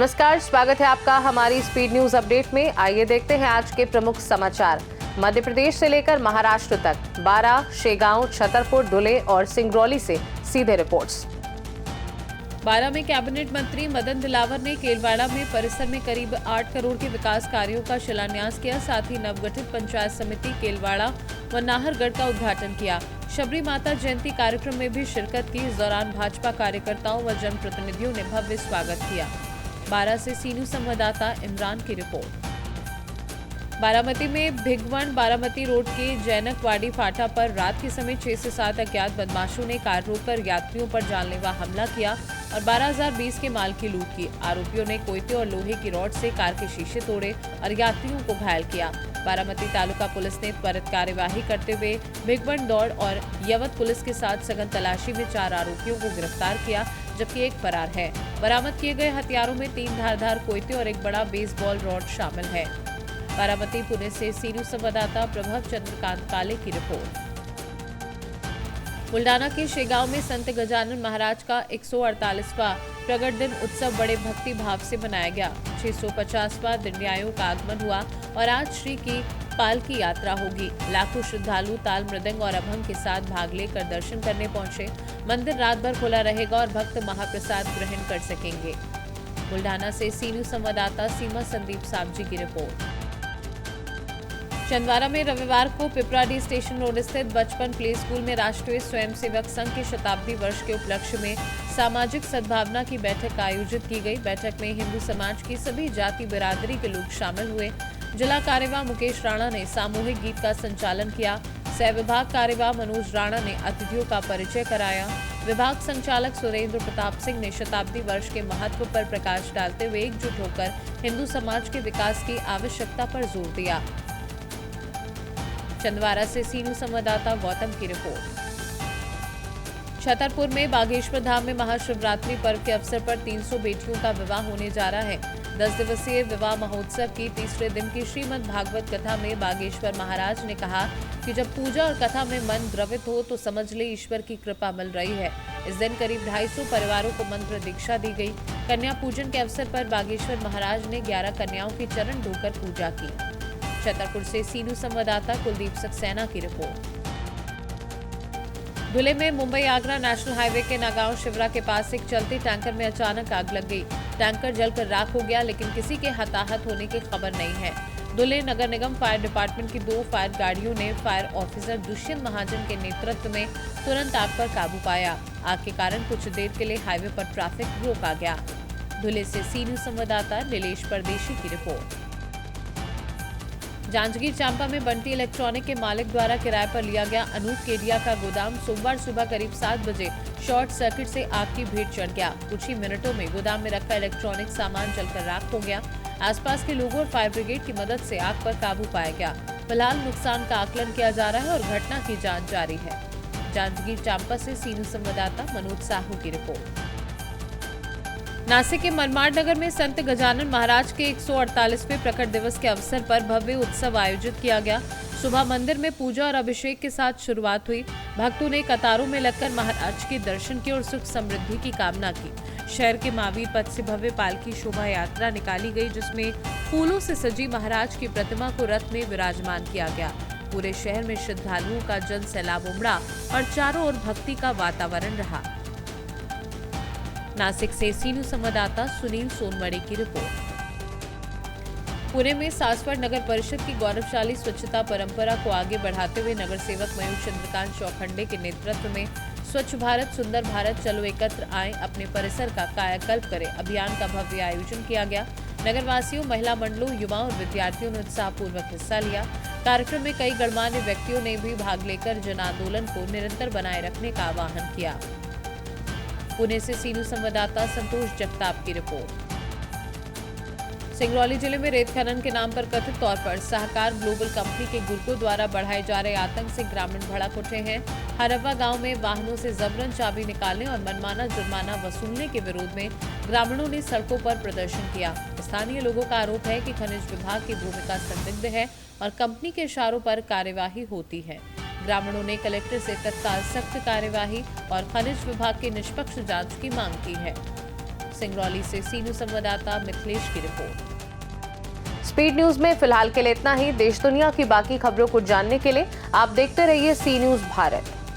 नमस्कार, स्वागत है आपका हमारी स्पीड न्यूज अपडेट में। आइए देखते हैं आज के प्रमुख समाचार। मध्य प्रदेश से लेकर महाराष्ट्र तक बारां, शेगांव, छतरपुर, धुले और सिंगरौली से सीधे रिपोर्ट्स। बारां में कैबिनेट मंत्री मदन दिलावर ने केलवाड़ा में परिसर में करीब 8 करोड़ के विकास कार्यों का शिलान्यास किया। साथ ही नवगठित पंचायत समिति केलवाड़ा व नाहरगढ़ का उद्घाटन किया। शबरी माता जयंती कार्यक्रम में भी शिरकत की। इस दौरान भाजपा कार्यकर्ताओं व जनप्रतिनिधियों ने भव्य स्वागत किया। बारां से सीनू संवाददाता इमरान की रिपोर्ट। बारामती में भिगवण बारामती रोड के जैनकवाड़ी फाटा पर रात के समय 6 से 7 अज्ञात बदमाशों ने कार रोककर यात्रियों पर जानलेवा हमला किया और 12,020 के माल की लूट की। आरोपियों ने कोयते और लोहे की रॉड से कार के शीशे तोड़े और यात्रियों को घायल किया। बारामती तालुका पुलिस ने त्वरित कार्यवाही करते हुए भिगवण दौड़ और यवत पुलिस के साथ सघन तलाशी में 4 आरोपियों को गिरफ्तार किया, जबकि एक फरार है। बरामद किए गए हथियारों में 3 धारदार कोयते और एक बड़ा बेसबॉल रॉड शामिल है। बारामती पुणे से सीनू संवाददाता प्रभव चंद्रकांत काले की रिपोर्ट। बुल्डाना के शेगांव में संत गजानन महाराज का 148वां प्रगट दिन उत्सव बड़े भक्ति भाव से मनाया गया। 650वां दंड्यायों का आगमन हुआ और आज श्री की पालकी यात्रा होगी। लाखों श्रद्धालु ताल मृदंग और अभंग के साथ भाग लेकर दर्शन करने पहुंचे। मंदिर रात भर खुला रहेगा और भक्त महाप्रसाद ग्रहण कर सकेंगे। बुल्डाना से सीनू संवाददाता सीमा संदीप साबजी की रिपोर्ट। छिंदवाड़ा में रविवार को पिपराडी स्टेशन रोड स्थित बचपन प्ले स्कूल में राष्ट्रीय स्वयंसेवक संघ के शताब्दी वर्ष के उपलक्ष्य में सामाजिक सद्भावना की बैठक आयोजित की गई। बैठक में हिंदू समाज की सभी जाति बिरादरी के लोग शामिल हुए। जिला कार्यवाह मुकेश राणा ने सामूहिक गीत का संचालन किया। सह विभाग कार्यवाह मनोज राणा ने अतिथियों का परिचय कराया। विभाग संचालक सुरेंद्र प्रताप सिंह ने शताब्दी वर्ष के महत्व पर प्रकाश डालते हुए एकजुट होकर हिंदू समाज के विकास की आवश्यकता पर जोर दिया। छिंदवाड़ा से सीनू संवाददाता गौतम की रिपोर्ट। छतरपुर में बागेश्वर धाम में महाशिवरात्रि पर्व के अवसर पर 300 बेटियों का विवाह होने जा रहा है। 10 दिवसीय विवाह महोत्सव की तीसरे दिन की श्रीमद् भागवत कथा में बागेश्वर महाराज ने कहा कि जब पूजा और कथा में मन द्रवित हो तो समझ ले ईश्वर की कृपा मिल रही है। इस दिन करीब 250 परिवारों को मंत्र दीक्षा दी गई। कन्या पूजन के अवसर पर बागेश्वर महाराज ने 11 कन्याओं की चरण धोकर पूजा की। छतरपुर से सीनू संवाददाता कुलदीप सक्सेना की रिपोर्ट। धुले में मुंबई आगरा नेशनल हाईवे के नागांव शिवरा के पास एक चलते टैंकर में अचानक आग लग गई। टैंकर जलकर राख हो गया, लेकिन किसी के हताहत होने की खबर नहीं है। धुले नगर निगम फायर डिपार्टमेंट की 2 फायर गाड़ियों ने फायर ऑफिसर दुष्यंत महाजन के नेतृत्व में तुरंत आग पर काबू पाया। आग के कारण कुछ देर के लिए हाईवे पर ट्रैफिक रोका गया। धुले से सीनू संवाददाता नीलेश परदेशी की रिपोर्ट। जांजगीर चांपा में बंटी इलेक्ट्रॉनिक के मालिक द्वारा किराए पर लिया गया अनूप केडिया का गोदाम सोमवार सुबह करीब 7 बजे शॉर्ट सर्किट से आग की भेंट चढ़ गया। कुछ ही मिनटों में गोदाम में रखा इलेक्ट्रॉनिक सामान जलकर राख हो गया। आसपास के लोगों और फायर ब्रिगेड की मदद से आग पर काबू पाया गया। फिलहाल नुकसान का आकलन किया जा रहा है और घटना की जाँच जारी है। जांजगीर चांपा से सीनू संवाददाता मनोज साहू की रिपोर्ट। नासिक के मनमाड नगर में संत गजानन महाराज के 148वें प्रकट दिवस के अवसर पर भव्य उत्सव आयोजित किया गया। सुबह मंदिर में पूजा और अभिषेक के साथ शुरुआत हुई। भक्तों ने कतारों में लगकर महाराज के दर्शन किए और सुख समृद्धि की कामना की। शहर के महावीर पथ से भव्य पालकी शोभा यात्रा निकाली गई, जिसमें फूलों से सजी महाराज की प्रतिमा को रथ में विराजमान किया गया। पूरे शहर में श्रद्धालुओं का जन सैलाब उमड़ा और चारों ओर भक्ति का वातावरण रहा। नासिक से सीनू संवाददाता सुनील सोनवड़े की रिपोर्ट। पुणे में सासवड़ नगर परिषद की गौरवशाली स्वच्छता परंपरा को आगे बढ़ाते हुए नगर सेवक मयूर चंद्रकांत चौखंडे के नेतृत्व में स्वच्छ भारत सुंदर भारत चलो एकत्र आए अपने परिसर का कायाकल्प करें अभियान का भव्य आयोजन किया गया। नगरवासियों, महिला मंडलों, युवाओं और विद्यार्थियों ने उत्साहपूर्वक हिस्सा लिया। कार्यक्रम में कई गणमान्य व्यक्तियों ने भी भाग लेकर जन आंदोलन को निरंतर बनाए रखने का आह्वान किया। पुणे से सीनू संवाददाता संतोष जगताप की रिपोर्ट। सिंगरौली जिले में रेत खनन के नाम पर कथित तौर पर सहकार ग्लोबल कंपनी के गुर्गों द्वारा बढ़ाए जा रहे आतंक से ग्रामीण भड़क उठे हैं। हरप्पा गांव में वाहनों से जबरन चाबी निकालने और मनमाना जुर्माना वसूलने के विरोध में ग्रामीणों ने सड़कों पर प्रदर्शन किया। स्थानीय लोगों का आरोप है कि खनिज विभाग की भूमिका संदिग्ध है और कंपनी के इशारों पर कार्यवाही होती है। ग्रामीणों ने कलेक्टर से तत्काल सख्त कार्यवाही और खनिज विभाग की निष्पक्ष जांच की मांग की है। सिंगरौली से सी न्यूज संवाददाता मिथिलेश की रिपोर्ट। स्पीड न्यूज में फिलहाल के लिए इतना ही। देश दुनिया की बाकी खबरों को जानने के लिए आप देखते रहिए सी न्यूज भारत।